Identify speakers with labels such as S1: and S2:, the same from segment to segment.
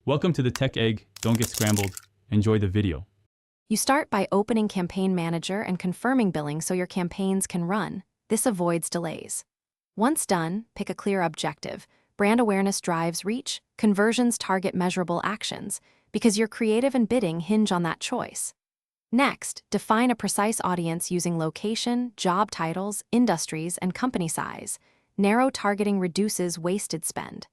S1: Welcome to the Tech Egg. Don't get scrambled. Enjoy the video.
S2: You start by opening Campaign Manager and confirming billing so your campaigns can run. This avoids delays. Once done, pick a clear objective. Brand awareness drives reach, conversions target measurable actions, because your creative and bidding hinge on that choice. Next, define a precise audience using location, job titles, industries, and company size. Narrow targeting reduces wasted spend.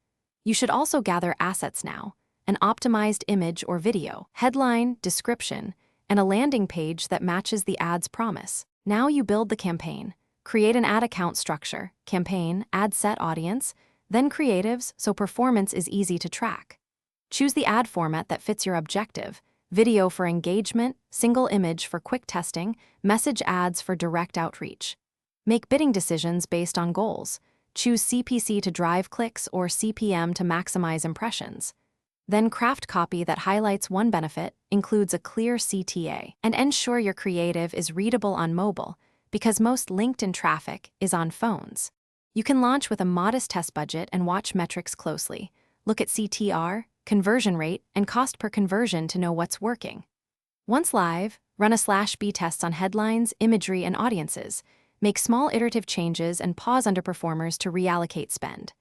S2: You should also gather assets now: an optimized image or video, headline, description, and a landing page that matches the ad's promise. Now you build the campaign. Create an ad account structure, campaign, ad set audience, then creatives so performance is easy to track. Choose the ad format that fits your objective: video for engagement, single image for quick testing, message ads for direct outreach. Make bidding decisions based on goals. Choose CPC to drive clicks or CPM to maximize impressions. Then craft copy that highlights one benefit, includes a clear CTA, and ensure your creative is readable on mobile, because most LinkedIn traffic is on phones. You can launch with a modest test budget and watch metrics closely. Look at CTR, conversion rate, and cost per conversion to know what's working. Once live, run a /B tests on headlines, imagery, and audiences. Make small iterative changes and pause underperformers to reallocate spend.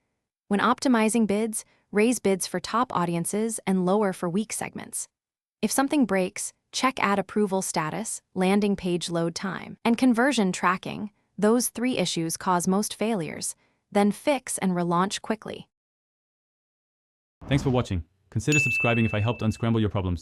S2: When optimizing bids, raise bids for top audiences and lower for weak segments. If something breaks, check ad approval status, landing page load time, and conversion tracking. Those 3 issues cause most failures. Then fix and relaunch quickly.
S1: Thanks for watching. Consider subscribing if I helped unscramble your problems.